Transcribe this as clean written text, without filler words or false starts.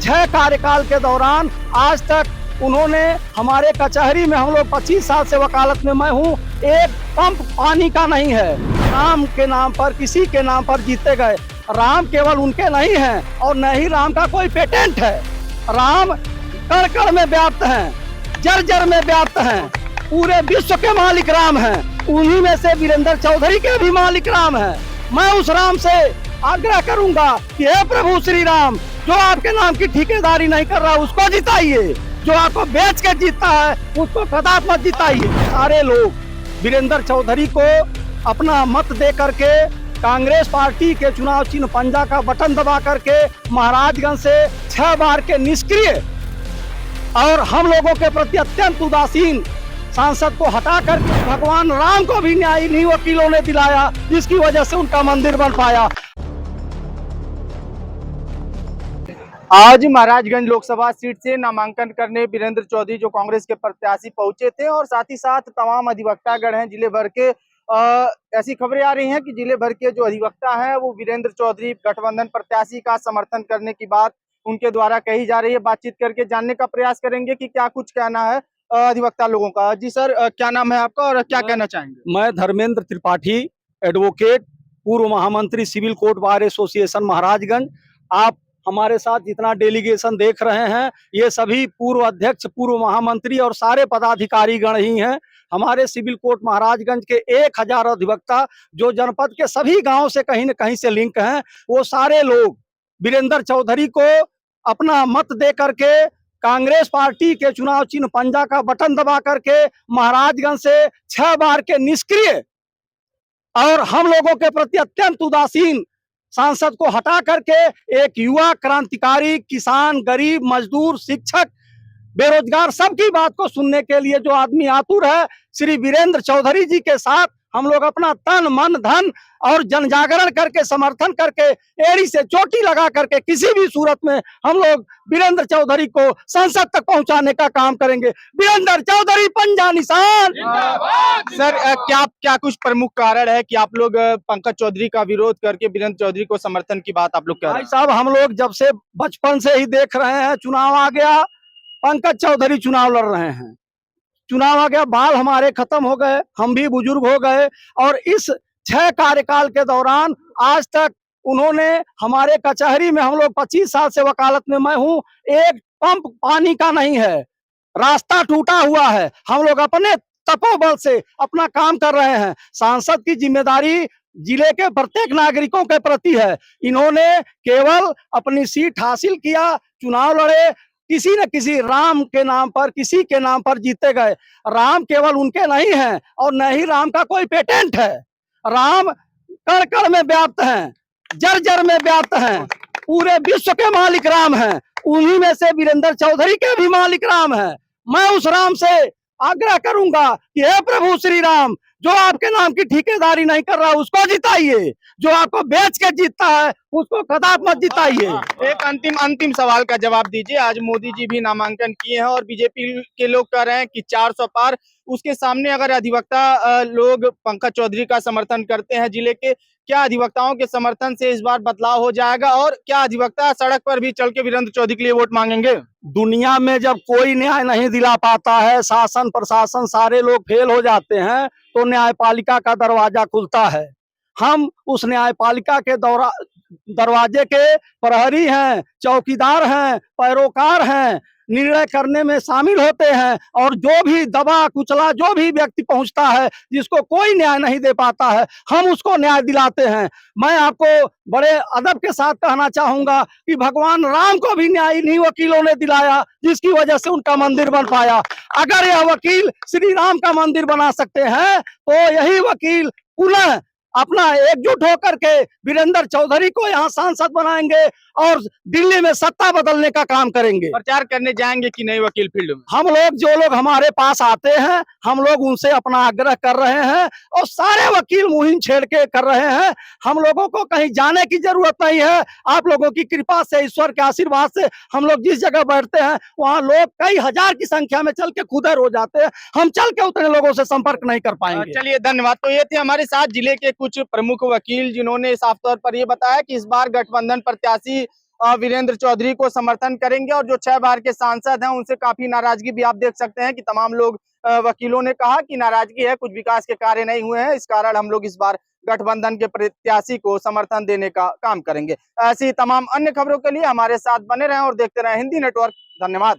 6 कार्यकाल के दौरान आज तक उन्होंने हमारे कचहरी में, हम लोग 25 साल से वकालत में मैं हूँ, एक पंप पानी का नहीं है। राम के नाम पर, किसी के नाम पर जीते गए। राम केवल उनके नहीं हैं और न ही राम का कोई पेटेंट है। राम कण कण में व्याप्त हैं, जर जर में व्याप्त हैं। पूरे विश्व के मालिक राम हैं। उन्हीं में से वीरेंद्र चौधरी के भी मालिक राम हैं। मैं उस राम से आग्रह करूंगा कि हे प्रभु श्री राम, जो आपके नाम की ठेकेदारी नहीं कर रहा उसको जिताइए, जो आपको बेच के जीतता है उसको कदाप मत जिताइए। सारे लोग वीरेंद्र चौधरी को अपना मत दे करके कांग्रेस पार्टी के चुनाव चिन्ह पंजा का बटन दबा करके महाराजगंज से 6 बार के निष्क्रिय और हम लोगों के प्रति अत्यंत उदासीन सांसद को हटा कर भगवान राम को भी न्याय इन्हीं वकीलों ने दिलाया, जिसकी वजह से उनका मंदिर बन पाया। आज महाराजगंज लोकसभा सीट से नामांकन करने वीरेंद्र चौधरी जो कांग्रेस के प्रत्याशी पहुंचे थे और साथ ही साथ तमाम अधिवक्तागण हैं जिले भर के। ऐसी खबरें आ रही हैं कि जिले भर के जो अधिवक्ता हैं वो वीरेंद्र चौधरी गठबंधन प्रत्याशी का समर्थन करने की बात उनके द्वारा कही जा रही है। बातचीत करके जानने का प्रयास करेंगे कि क्या कुछ कहना है अधिवक्ता लोगों का। जी सर, क्या नाम है आपका और क्या कहना चाहेंगे? मैं धर्मेंद्र त्रिपाठी, एडवोकेट, पूर्व महामंत्री civil court bar association Maharajganj. आप हमारे साथ जितना डेलीगेशन देख रहे हैं ये सभी पूर्व अध्यक्ष, पूर्व महामंत्री और सारे पदाधिकारी गण ही हैं। हमारे सिविल कोर्ट महाराजगंज के 1000 अधिवक्ता जो जनपद के सभी गांव से कहीं न कहीं से लिंक हैं, वो सारे लोग वीरेंद्र चौधरी को अपना मत दे करके कांग्रेस पार्टी के चुनाव चिन्ह पंजा का बटन दबा करके महाराजगंज से 6 बार के निष्क्रिय और हम लोगों के प्रति अत्यंत उदासीन सांसद को हटा करके एक युवा क्रांतिकारी, किसान, गरीब, मजदूर, शिक्षक, बेरोजगार सबकी बात को सुनने के लिए जो आदमी आतुर है, श्री वीरेंद्र चौधरी जी के साथ हम लोग अपना तन मन धन और जन जागरण करके, समर्थन करके, एड़ी से चोटी लगा करके किसी भी सूरत में हम लोग वीरेंद्र चौधरी को संसद तक पहुंचाने का काम करेंगे। वीरेंद्र चौधरी पंजा निशान। सर, क्या कुछ प्रमुख कारण है कि आप लोग पंकज चौधरी का विरोध करके वीरेंद्र चौधरी को समर्थन की बात आप लोग कह रहे हैं? भाई साहब, हम लोग जब से बचपन से ही देख रहे हैं, चुनाव आ गया, पंकज चौधरी चुनाव लड़ रहे हैं। चुनाव आ गया, बाल हमारे खत्म हो गए, हम भी बुजुर्ग हो गए और इस 6 कार्यकाल के दौरान आज तक उन्होंने हमारे कचहरी में, हम लोग 25 साल से वकालत में मैं हूँ, एक पंप पानी का नहीं है। रास्ता टूटा हुआ है। हम लोग अपने तपोबल से अपना काम कर रहे हैं। सांसद की जिम्मेदारी जिले के प्रत्येक नागरिकों के प्रति है। इन्होंने केवल अपनी सीट हासिल किया, चुनाव लड़े, किसी न किसी राम के नाम पर, किसी के नाम पर जीते गए। राम केवल उनके नहीं हैं और न ही राम का कोई पेटेंट है। राम कण कण में व्याप्त हैं, जर जर में व्याप्त हैं। पूरे विश्व के मालिक राम हैं। उन्हीं में से वीरेंद्र चौधरी के भी मालिक राम हैं। मैं उस राम से आग्रह करूंगा कि हे प्रभु श्री राम, जो आपके नाम की ठेकेदारी नहीं कर रहा उसको जिताइए, जो आपको बेच के जीतता है उसको कदाप मत जिताइए। एक अंतिम सवाल का जवाब दीजिए। आज मोदी जी भी नामांकन किए हैं और बीजेपी के लोग कह रहे हैं कि 400 पार। उसके सामने अगर अधिवक्ता लोग पंकज चौधरी का समर्थन करते हैं जिले के, क्या अधिवक्ताओं के समर्थन से इस बार बदलाव हो जाएगा और क्या अधिवक्ता सड़क पर भी चल के वीरेंद्र चौधरी के लिए वोट मांगेंगे? दुनिया में जब कोई न्याय नहीं दिला पाता है, शासन प्रशासन सारे लोग फेल हो जाते हैं, तो न्यायपालिका का दरवाजा खुलता है। हम उस न्यायपालिका के दरवाजे के प्रहरी हैं, चौकीदार हैं, पैरोकार हैं, निर्णय करने में शामिल होते हैं और जो भी दबा कुचला, जो भी व्यक्ति पहुंचता है जिसको कोई न्याय नहीं दे पाता है, हम उसको न्याय दिलाते हैं। मैं आपको बड़े अदब के साथ कहना चाहूंगा कि भगवान राम को भी न्याय इन्हीं वकीलों ने दिलाया, जिसकी वजह से उनका मंदिर बन पाया। अगर यह वकील श्री राम का मंदिर बना सकते हैं तो यही वकील पुनः अपना एकजुट होकर के वीरेंद्र चौधरी को यहाँ सांसद बनाएंगे और दिल्ली में सत्ता बदलने का काम करेंगे। प्रचार करने जाएंगे कि नहीं वकील फील्ड में? हम लोग, जो लोग हमारे पास आते हैं, हम लोग उनसे अपना आग्रह कर रहे हैं और सारे वकील मुहिम छेड़ के कर रहे हैं। हम लोगों को कहीं जाने की जरूरत नहीं है। आप लोगों की कृपा से, ईश्वर के आशीर्वाद से हम लोग जिस जगह बैठते हैं वहाँ लोग कई हजार की संख्या में चल के खुदर हो जाते हैं। हम चल के उतने लोगों से संपर्क नहीं कर पाएंगे। चलिए, धन्यवाद। तो ये थे हमारे साथ जिले के कुछ प्रमुख वकील जिन्होंने साफ तौर पर ये बताया कि इस बार गठबंधन प्रत्याशी वीरेंद्र चौधरी को समर्थन करेंगे। और जो 6 बार के सांसद हैं उनसे काफी नाराजगी भी आप देख सकते हैं कि तमाम लोग वकीलों ने कहा कि नाराजगी है, कुछ विकास के कार्य नहीं हुए हैं, इस कारण हम लोग इस बार गठबंधन के प्रत्याशी को समर्थन देने का काम करेंगे। ऐसी तमाम अन्य खबरों के लिए हमारे साथ बने रहें और देखते रहें हिंदी नेटवर्क। धन्यवाद।